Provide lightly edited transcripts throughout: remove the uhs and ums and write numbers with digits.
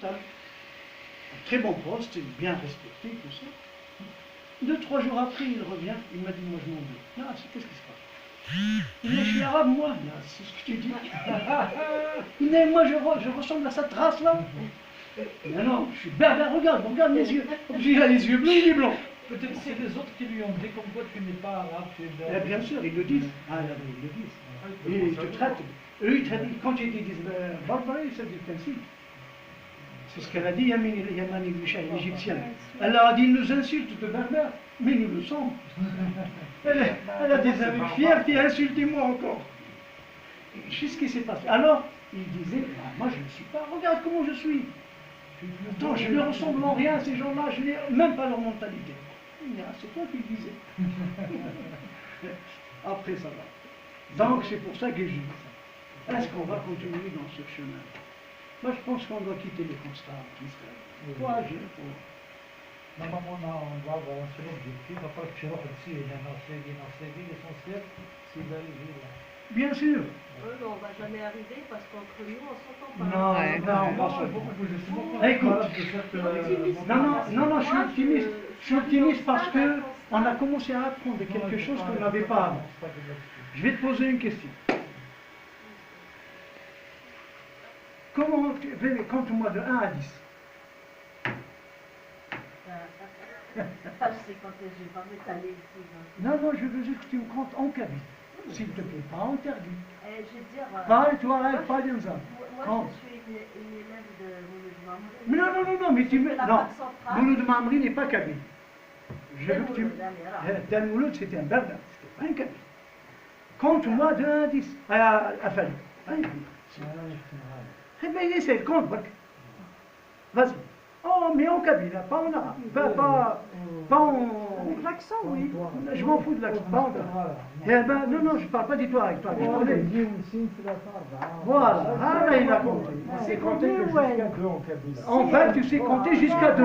stable, un très bon poste, bien respecté, tout ça. 2-3 jours après, il revient, il m'a dit, moi je m'en vais. Non, qu'est-ce qui se passe? Il dit, je suis arabe, moi. Non, c'est ce que tu dis. Il dit, moi je ressemble à cette race-là. Mais non, je suis berbère, regarde mes yeux. Il a les yeux bleus, il est blanc. Peut-être c'est les autres qui lui ont dit comme quoi tu n'es pas arabe, tu es berbère. Bien sûr, ils le disent. Ah, là, ils le disent. Et ils te traitent. Eux, ils traitent, quand ils te disent barbarie, ça dit ainsi. C'est ce qu'elle a dit, Yamani Boucha, l'égyptienne. Elle a dit, ils nous insultent de berbères, mais nous le sommes. Elle a des amis fiers qui insultent moi encore. Je sais ce qui s'est passé. Alors, il disait, ah, moi je ne suis pas, regarde comment je suis. Attends, je ne ressemble en rien à ces gens-là, je n'ai même pas leur mentalité. C'est toi qui le disais. Après ça va. Donc c'est pour ça que je dis ça. Est-ce qu'on va continuer dans ce chemin? Moi je pense qu'on doit quitter les constats. Normalement, on doit avoir un seul objectif, après que tu ici, l'essentiel, c'est d'arriver là. Bien sûr. Non, on ne va jamais arriver parce qu'entre nous, on ne s'entend pas. Non, on va écoute. Non, je suis optimiste. Je suis optimiste parce que on a commencé à apprendre quelque chose qu'on n'avait pas avant. Je vais te poser une question. Comment compte-moi de 1 à 10. Je sais quand je vais pas m'étaler ici. Non, je veux juste que tu me comptes en cabine. S'il te plaît, pas interdit. Je veux dire. Pas comme ça. Moi, je suis une élève de Mouloud Mamri. Non, mais tu me. Non, Mouloud Mamri n'est pas kabyle. Je veux que tu. Dan Mouloud, c'était un berbère, c'était pas un kabyle. Compte-moi de 1 à 10. À Fali. Eh bien, essaie, compte, vas-y. Oh, mais en kabyle, pas en arabe. Pas en. L'accent, oui. Je m'en fous de l'accent, pas en arabe. Eh ben, non, je ne parle pas du tout avec toi. Je connais. Voilà, là, il a compté. Il sait compter jusqu'à 2 en kabyle. En fait, tu sais compter jusqu'à 2.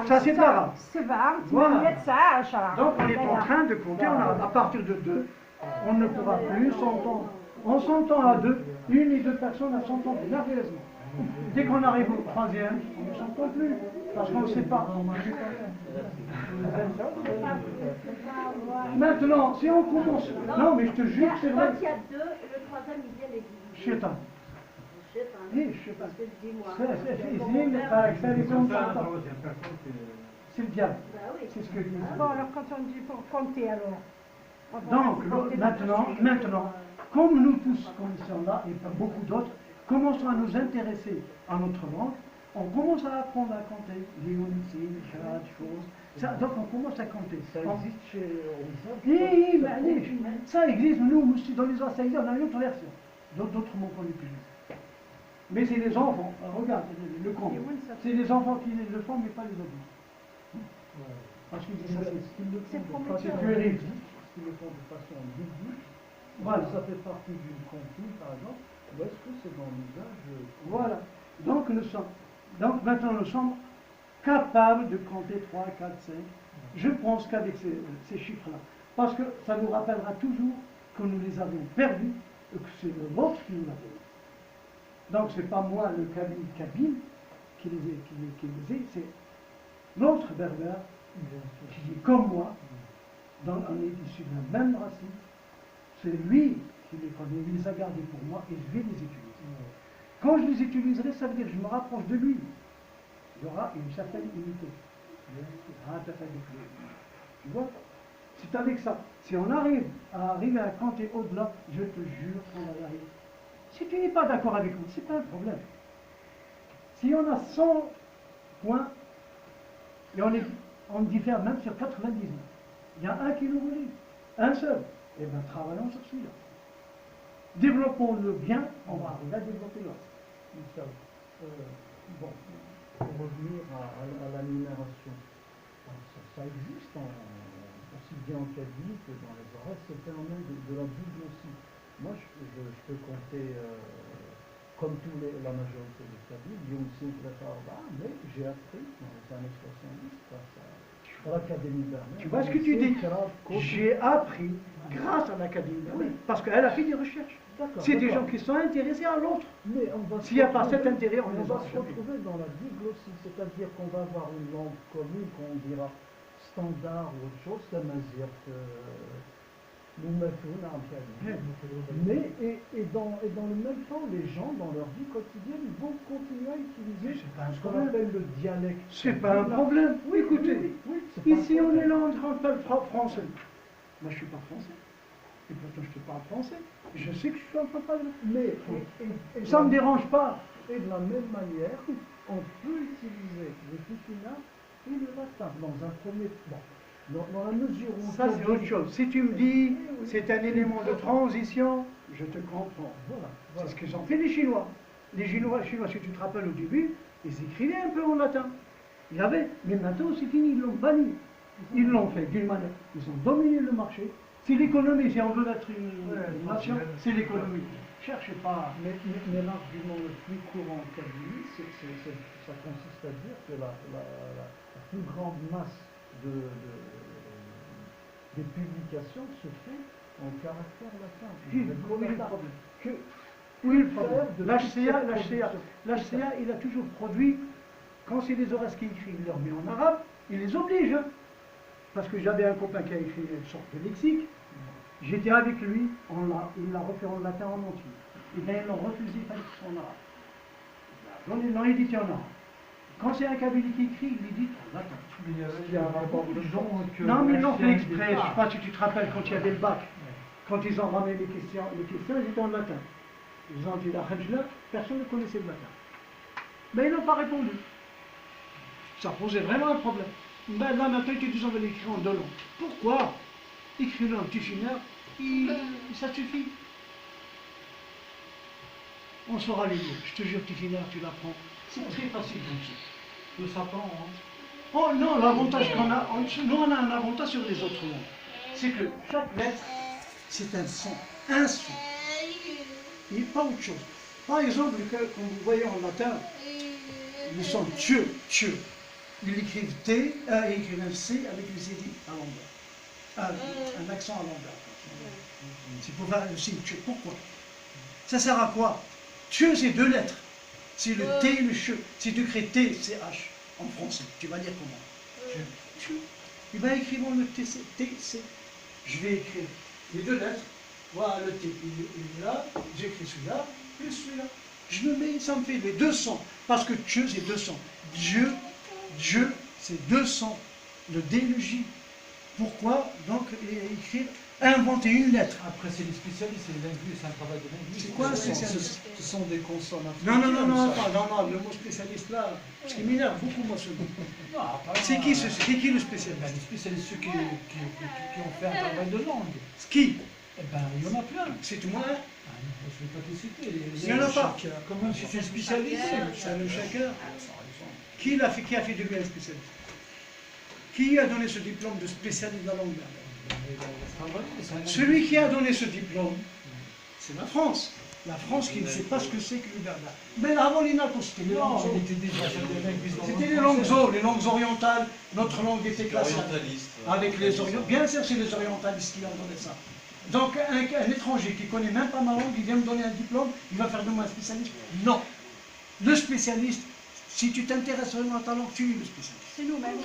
Ça, c'est de l'arabe. Voilà. Donc, on est en train de compter en arabe. À partir de 2, on ne pourra plus s'entendre. On s'entend à 2, 1 et 2 personnes, elles s'entendent merveilleusement. Dès qu'on arrive au 3e, on ne s'entend plus, parce qu'on ne sait pas. Maintenant, si on commence... Non, mais je te jure que c'est vrai. Quand il y a 2, le 3e, il vient l'église. Chétan. C'est le diable. C'est ce que je dis. Bon, alors quand on dit pour compter, alors. Donc, maintenant, comme nous tous, comme nous sommes là, et beaucoup d'autres, commençons à nous intéresser à notre langue, on commence à apprendre à compter, les unité, les choses. Donc on commence à compter. Ça existe chez oui, ça existe, nous aussi, dans les OAS, on a une autre version. D'autres mots qu'on utilise. Mais c'est les enfants, regarde, le compte. C'est les enfants qui le font, mais pas les adultes. Parce qu'ils disent ça, c'est puéril. Ils le font de façon ludique. Voilà. Ça fait partie d'une comptine, par exemple. Ou est-ce que c'est dans l'usage? Voilà. Donc maintenant nous sommes capables de compter 3, 4, 5. Je pense qu'avec ces chiffres-là, parce que ça nous rappellera toujours que nous les avons perdus et que c'est l'autre qui nous l'a perdu. Donc c'est pas moi le kabyle qui les ai, c'est l'autre berbère qui est comme moi, donc on est issu de la même racine. C'est lui qui les connaît, il les a gardés pour moi et je vais les utiliser. Quand je les utiliserai, ça veut dire que je me rapproche de lui. Il y aura une certaine unité. Tu vois? C'est avec ça. Si on arrive à compter au-delà, je te jure qu'on va y arriver. Si tu n'es pas d'accord avec moi, ce n'est pas un problème. Si on a 100 points, et on diffère même sur 99, il y a un qui nous relie, un seul, et bien travaillons sur celui-là. Développons-le bien, on va arriver à développer l'autre. Bon, pour revenir à la numération, ça existe aussi bien en Kabylie que dans les oreilles, c'est le phénomène de la Bible aussi. Moi, je peux compter, comme la majorité des Kabyles, mais j'ai appris dans les années 70 grâce à l'Académie Bernard. Tu vois ce que tu dis? J'ai appris grâce à l'Académie Bernard, parce qu'elle a fait des recherches. D'accord, C'est des d'accord. gens qui sont intéressés à l'autre. Mais on va se S'il n'y a pas retrouver- cet intérêt, on on les va aura se jamais. retrouver dans la diglossie, c'est-à-dire qu'on va avoir une langue commune qu'on dira standard ou autre chose, c'est-à-dire que nous mettons un piano. Mais et dans le même temps, les gens dans leur vie quotidienne ils vont continuer à utiliser C'est pas un ce qu'on problème. appelle le dialecte. C'est pas un Là- problème. Oui, Écoutez, oui, oui, c'est pas un ici on problème. est là en train de parler français. Moi je suis pas français. Et pourtant je te parle français. Je sais que je suis en train de parler. Mais et Ça ne me dérange pas. Et de la même manière, on peut utiliser le ticuna et le latin dans un premier temps. Dans la mesure où Ça c'est autre chose. Si tu me dis c'est un élément de transition, je te comprends. Voilà, C'est voilà. ce qu'ils ont fait les Chinois. Les Chinois, si tu te rappelles au début, ils écrivaient un peu en latin. Il y avait, mais maintenant c'est fini, ils l'ont banni. Ils l'ont fait d'une manière. Ils ont dominé le marché. C'est l'économie, si on veut être une nation, c'est l'économie. Cherchez pas. Mais l'argument le plus courant qu'a dit, ça consiste à dire que la plus grande masse des publications se fait en caractère latin. Oui, le problème. Que Oui, le problème. faire de L'HCA, toute cette l'HCA, il a toujours produit, quand c'est les Horaces qui écrivent, il leur met en arabe, il les oblige. Hein. Parce que j'avais un copain qui a écrit une sorte de lexique, j'étais avec lui, il l'a refait en latin en entier. Et bien ils l'ont refusé, il fallait que ce soit en arabe. Donc ils l'ont édité en arabe. Quand c'est un Kabyle qui écrit, il l'édite en latin. Mais il y a beaucoup de gens que... Non, mais ils l'ont fait HCA exprès, je ne sais pas si tu te rappelles quand il y avait le bac. Quand ils ont ramené les questions ils étaient en latin. Ils ont dit la Hajla, personne ne connaissait le latin. Mais ils n'ont pas répondu. Ça posait vraiment un problème. Ben là maintenant ils te disent on va l'écrire en deux langues. Pourquoi? Écrire en petit finard, ça suffit. On saura les lire. Je te jure, petit finard, tu l'apprends. C'est très facile comme ça. Le Satan, hein. Oh non, l'avantage qu'on a, nous on a un avantage sur les autres langues. C'est que chaque lettre, c'est un son. Un son. Il n'y a pas autre chose. Par exemple, comme vous voyez en latin, le son Dieu, Dieu. Ils écrivent T, ils écrivent un C avec les CD à l'envers. Un accent à l'envers. C'est pour faire le signe Dieu. Pourquoi? Ça sert à quoi? Dieu, c'est deux lettres. C'est le T et le CH. Si tu crées T, C, H en français, tu vas dire comment? Dieu. Eh bien, écrivons le T, C. Je vais écrire les deux lettres. Voilà le T, il est là. J'écris celui-là, plus celui-là. Je le mets, ça me fait les deux sons. Parce que Dieu, c'est deux sons. Dieu, c'est deux sons. Le D et le J. Pourquoi donc écrire, inventer une lettre? Après, c'est les spécialistes, c'est les linguistes, c'est un travail de linguiste. C'est quoi un spécialiste? Ce sont des consonnes. Non, le mot spécialiste là, parce qu'il m'énerve beaucoup moi ce mot. C'est qui le spécialiste? Les spécialistes, ceux qui ont fait un travail de langue. Qui? Eh ben, il y en a plein. C'est moi. Ah, je ne vais pas te citer. Il y en a pas. Comment si c'est spécialisé? C'est le chacun. Qui a fait de lui un spécialiste? Qui a donné ce diplôme de spécialiste de la langue? Celui qui a donné ce diplôme, c'est la France. La France qui ne sait pas ce que c'est que le berbère. Mais avant l'INACO, c'était les langues Non, il était déjà des linguistes. C'était les langues orientales. Notre langue était classée avec les orientalistes. Bien sûr, c'est les orientalistes qui ont donné ça. Donc, un étranger qui ne connaît même pas ma langue, il vient me donner un diplôme, il va faire de moi un spécialiste? Non. Le spécialiste, si tu t'intéresses vraiment à ta langue, tu es le spécialiste. C'est nous-mêmes.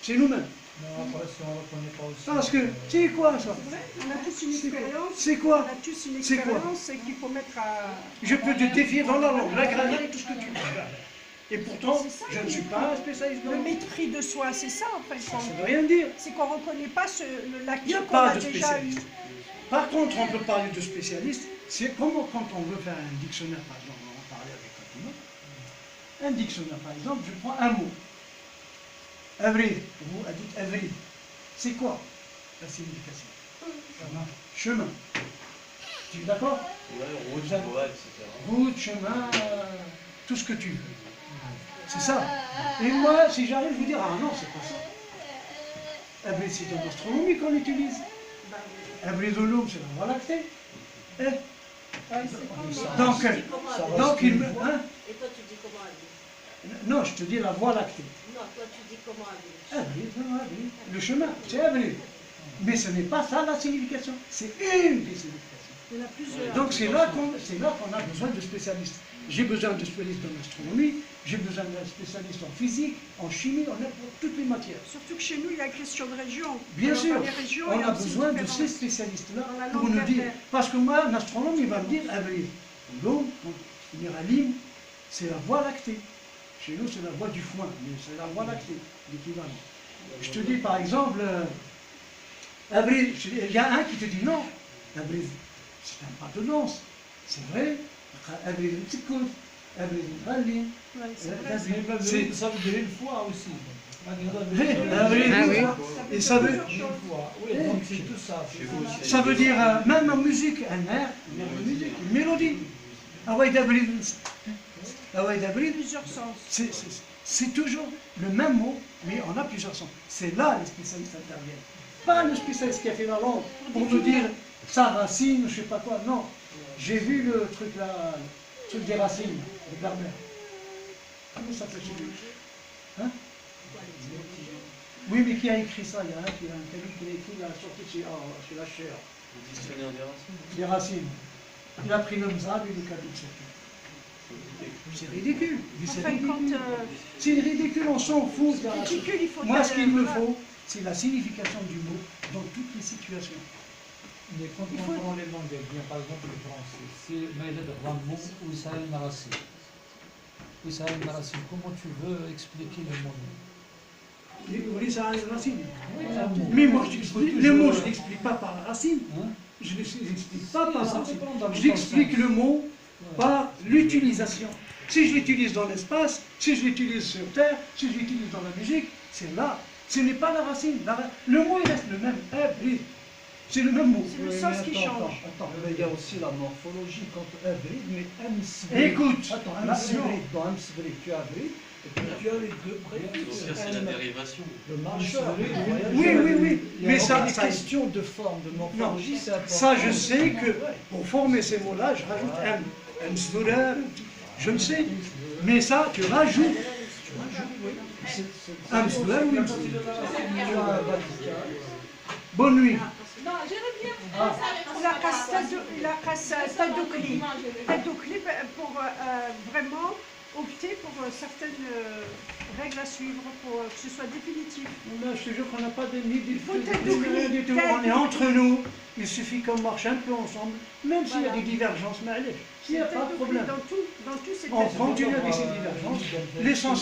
C'est nous-mêmes. Non, après, si on ne reconnaît pas aussi. Parce que, c'est quoi ça? On a tous une expérience. C'est quoi? On a tous une C'est quoi? expérience qu'il faut mettre à... Je peux te défier dans la langue, la grammaire et tout ce que tu veux. Et pourtant, C'est ça, je ne suis pas un spécialiste de Le langue. mépris de soi, c'est ça en fait. Ça ne veut rien dire. C'est qu'on ne reconnaît pas Il n'y l'acquis a qu'on pas a de déjà eu. spécialiste. Par contre, on peut parler de spécialiste, c'est comme quand on veut faire un dictionnaire, par exemple, on va parler avec Fatima. Un dictionnaire, par exemple, je prends un mot. Avril, vous dites avril. C'est quoi la signification? Chemin. Tu es d'accord? Route, voie, etc. Route, chemin, tout ce que tu veux. C'est ça. Et moi, si j'arrive, je vous dire, ah non, c'est pas ça. Avril, c'est en astronomie qu'on l'utilise. Avril de l'eau, c'est la voie lactée. Donc, il me. Hein? Et toi, tu dis comment Avril? Non, je te dis la voie lactée. Non, toi, tu dis comment Avril? Avril. Le chemin, c'est Avril. Mais ce n'est pas ça la signification. C'est une des significations. Il y en a plusieurs. Donc c'est là qu'on a besoin de spécialistes. J'ai besoin de spécialistes en astronomie, j'ai besoin d'un spécialiste en physique, en chimie, pour toutes les matières. Surtout que chez nous, il y a une question de région. Bien Alors, sûr, dans les régions, il on y a aussi besoin de différence. ces spécialistes-là Dans la pour langue nous dire. berbère. Parce que moi, un astronome, il va me dire, ah ben, l'homme, Miralim, c'est la voie lactée. Chez nous, c'est la voie du foin, mais c'est la voie lactée, l'équivalent. Je te dis, par exemple, Abril, il y a un qui te dit non, Abril, c'est un pas de danse. C'est vrai, Abril, c'est cool. Abril, Ouais, c'est vrai. c'est Ça veut dire une fois aussi. et ça veut, Une fois. Oui, donc c'est tout ça. Chez vous aussi, ça veut dire, même en musique, un air, une mélodie. Ah ouais, d'Abril. Ah ouais, d'Abril. Plusieurs sens. C'est toujours le même mot, mais on a plusieurs sens. C'est là les spécialistes interviennent. Pas le spécialiste qui a fait la langue pour nous dire sa racine, je sais pas quoi. Non. J'ai vu le truc là, le truc des racines, le berbère. Comment ça s'appelle chez lui? Hein? Oui, mais qui a écrit ça? Il y a un qui a écrit la sortie chez la chair. Le dictionnaire des racines. Les racines. Il a pris le mzab et le kabyle. C'est ridicule. C'est Enfin, ridicule. quand C'est ridicule, on s'en fout. de la racine. ridicule, il faut Moi, ce qu'il me voilà. faut, c'est la signification du mot dans toutes les situations. Mais quand on prend les langues, bien par exemple le français, c'est Maïla de Ramon ou Israël Marassi. Israël Marassi, comment tu veux expliquer le mot? Oui, ça a une racine. Mais moi, les mots, je ne l'explique pas par la racine. Hein? Je ne l'explique pas par la Ça racine. dépend dans le J'explique sens. le mot par l'utilisation. Si je l'utilise dans l'espace, si je l'utilise sur Terre, si je l'utilise dans la musique, c'est là. Ce n'est pas la racine. Le mot, il reste le même. C'est le même mot. C'est le sens qui change. Attends, mais il y a aussi la morphologie. Quand Abrid, mais Amsbrid. Écoute, Attends, attention. Amsbrid, dans Amsbrid, tu as Abrid, et puis tu as les deux Donc préfixes. ça, c'est la dérivation. Le marcheur, le voyageur. Oui. Mais ça, c'est une question de forme, de morphologie, c'est important. Ça, je sais que pour former ces mots-là, je rajoute je ne sais. Mais ça, tu rajoutes. Oui. Bonne nuit. Non, j'aimerais bien La casse Tadokli. Tadokli pour vraiment opter pour certaines règles à suivre pour que ce soit définitif. Là, je te jure qu'on n'a pas de ni faut être rien du tout. On est entre nous. Il suffit qu'on marche un peu ensemble, même s'il y a des divergences, mais allez, il n'y a pas de problème. Dans tout, c'est On continue avec ces divergences. L'essentiel